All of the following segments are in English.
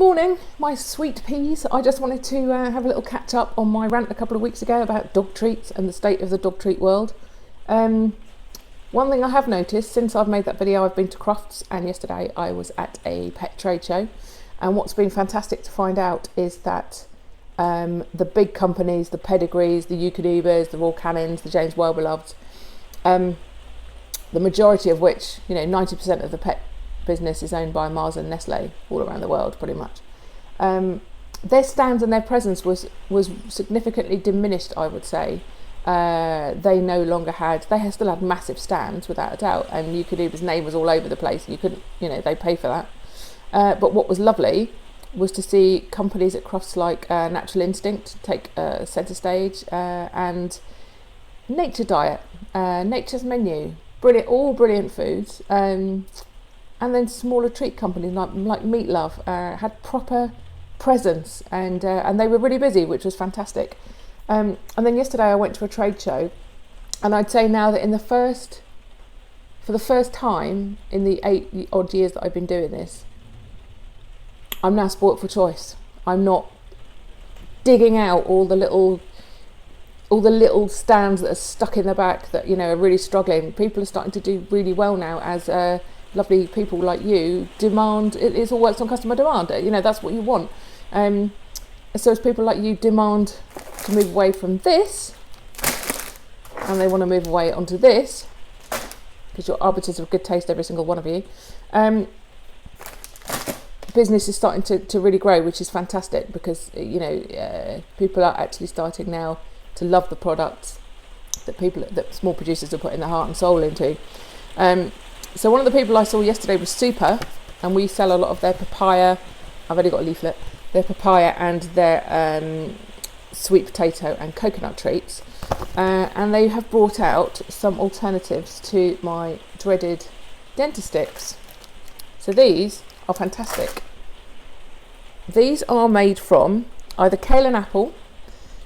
Morning, my sweet peas. I just wanted to have a little catch up on my rant a couple of weeks ago about dog treats and the state of the dog treat world. One thing I have noticed since I've made that video, I've been to Crufts, and yesterday I was at a pet trade show, and what's been fantastic to find out is that the big companies, the Pedigrees, the Eukadoobers, the Royal Canins, the James Wellbeloveds, the majority of which, 90% of the pet business is owned by Mars and Nestle all around the world pretty much. Their stands and their presence was significantly diminished, I would say. They no longer had, still had massive stands without a doubt, and Eukadoobers' name was all over the place. You couldn't, they pay for that. But what was lovely was to see companies at Crufts like Natural Instinct take centre stage, and Nature Diet, Nature's Menu, all brilliant foods. And then smaller treat companies like Meat Love had proper presence, and they were really busy, which was fantastic. And then yesterday I went to a trade show, and I'd say now that for the first time in the 8 odd years that I've been doing this, I'm now spoilt for choice. I'm not digging out all the little stands that are stuck in the back that are really struggling. People are starting to do really well now as lovely people like you demand. It all works on customer demand. That's what you want. So as people like you demand to move away from this, and they want to move away onto this, because you're arbiters of good taste, every single one of you, business is starting to really grow, which is fantastic, because people are actually starting now to love the products that small producers are putting their heart and soul into. So one of the people I saw yesterday was Super, and we sell a lot of their papaya. I've already got a leaflet. Their papaya and their sweet potato and coconut treats, and they have brought out some alternatives to my dreaded Dentasticks. So these are fantastic. These are made from either kale and apple,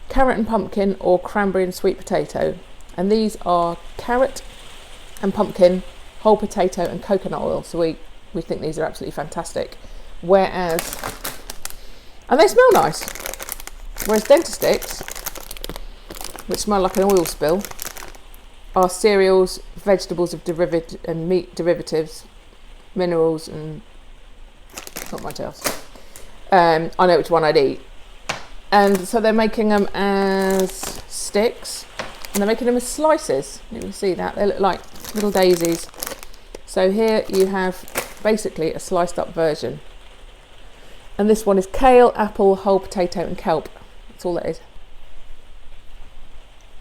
carrot and pumpkin, or cranberry and sweet potato, and these are carrot and pumpkin, whole potato and coconut oil. So we think these are absolutely fantastic. And they smell nice. Whereas Dentasticks, which smell like an oil spill, are cereals, vegetables of and meat derivatives, minerals, and not much else. I know which one I'd eat. And so they're making them as sticks, and they're making them as slices. You can see that they look like little daisies. So here you have basically a sliced up version, and this one is kale, apple, whole potato and kelp. That's all that is.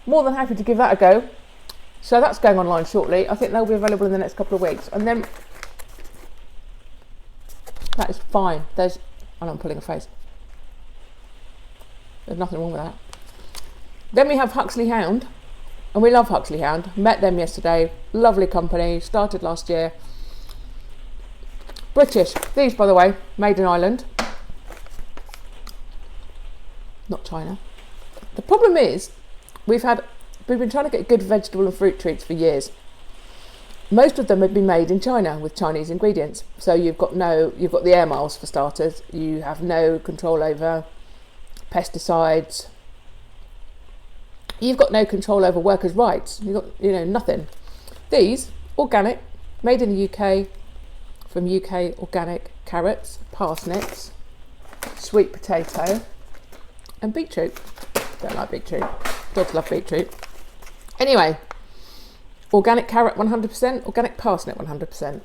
More than happy to give that a go. So that's going online shortly. I think they'll be available in the next couple of weeks, and then that is fine. And I'm pulling a face. There's nothing wrong with that. Then we have Huxley Hound, and we love Huxley Hound. Met them yesterday. Lovely company. Started last year. British. These, by the way, made in Ireland, not China. The problem is we've been trying to get good vegetable and fruit treats for years. Most of them have been made in China with Chinese ingredients. So you've got the air miles for starters. You have no control over pesticides. You've got no control over workers' rights. You've got, nothing. These, organic, made in the UK, from UK organic carrots, parsnips, sweet potato, and beetroot. Don't like beetroot. Dogs love beetroot. Anyway, organic carrot 100%, organic parsnip 100%.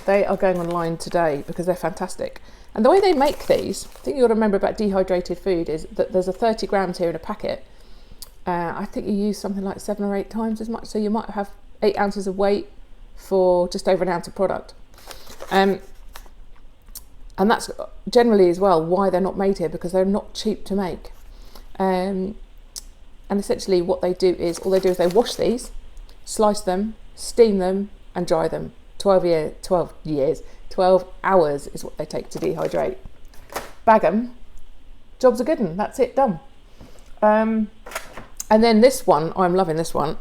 They are going online today because they're fantastic. And the way they make these, the thing you got to remember about dehydrated food is that there's a 30 grams here in a packet. I think you use something like 7 or 8 times as much, so you might have 8 ounces of weight for just over an ounce of product. And that's generally as well why they're not made here, because they're not cheap to make. And essentially what they do is they wash these, slice them, steam them and dry them. 12 hours is what they take to dehydrate. Bag them, job's a good one, that's it, done. And then this one, I'm loving this one.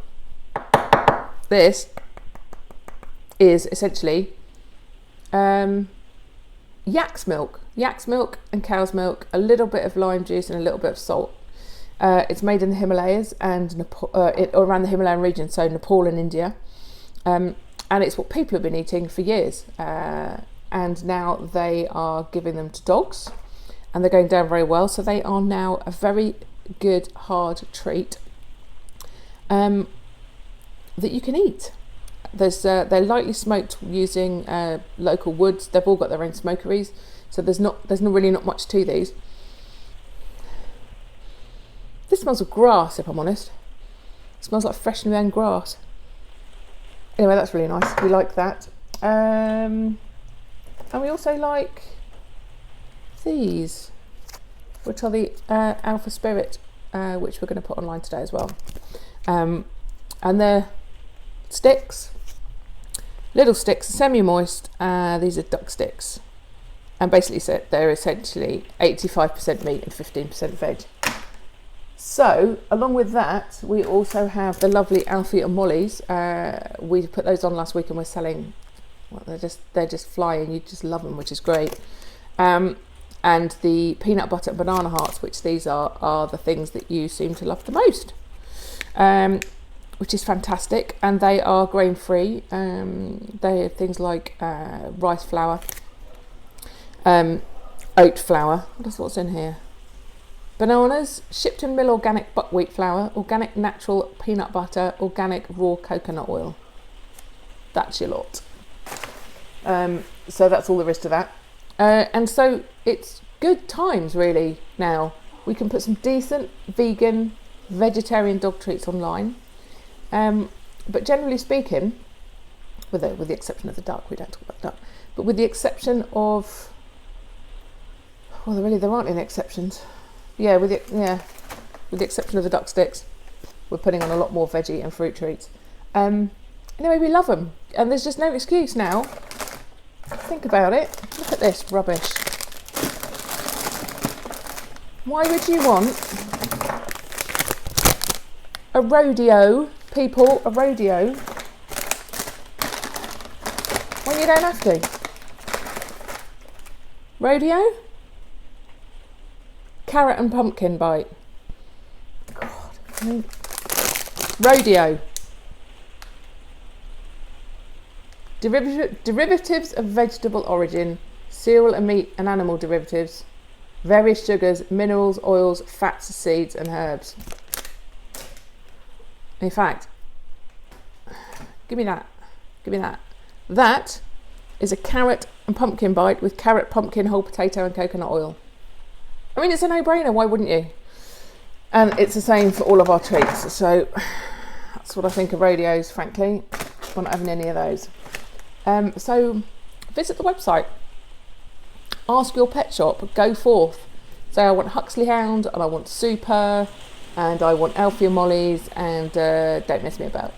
This is essentially yak's milk and cow's milk, a little bit of lime juice and a little bit of salt. It's made in the Himalayas and around the Himalayan region, so Nepal and India. And it's what people have been eating for years. And now they are giving them to dogs, and they're going down very well. So they are now a very good hard treat that you can eat. They're lightly smoked using local woods. They've all got their own smokeries, so there's really not much to these. This smells of grass, if I'm honest. It smells like freshly mown grass. Anyway, that's really nice. We like that. And we also like these, which are the Alpha Spirit, which we're going to put online today as well. And they're sticks, little sticks, semi-moist. These are duck sticks. And basically they're essentially 85% meat and 15% veg. So, along with that, we also have the lovely Alfie and Molly's. We put those on last week and we're selling, well, they're just flying. You just love them, which is great. And the peanut butter and banana hearts, which these are the things that you seem to love the most, which is fantastic. And they are grain free. They are things like rice flour, oat flour. What's in here? Bananas, Shipton Mill organic buckwheat flour, organic natural peanut butter, organic raw coconut oil. That's your lot. So that's all there is to that. And so it's good times really now. We can put some decent vegan, vegetarian dog treats online. But generally speaking, with the exception of the duck, we don't talk about the duck, but with the exception of, well, there aren't any exceptions. Yeah, with the exception of the duck sticks, we're putting on a lot more veggie and fruit treats. Anyway, we love them, and there's just no excuse now. Think about it. Look at this rubbish. Why would you want a rodeo, people, a rodeo, when you don't have to? Rodeo? Carrot and pumpkin bite. God. Rodeo. Derivatives of vegetable origin, cereal and meat and animal derivatives, various sugars, minerals, oils, fats, seeds and herbs. In fact, give me that. That is a carrot and pumpkin bite with carrot, pumpkin, whole potato and coconut oil. I mean, it's a no-brainer, why wouldn't you? And it's the same for all of our treats. So that's what I think of rodeos, frankly. We're not having any of those. So visit the website. Ask your pet shop. Go forth. Say, I want Huxley Hound, and I want Super, and I want Alfie and Molly's, and don't mess me about.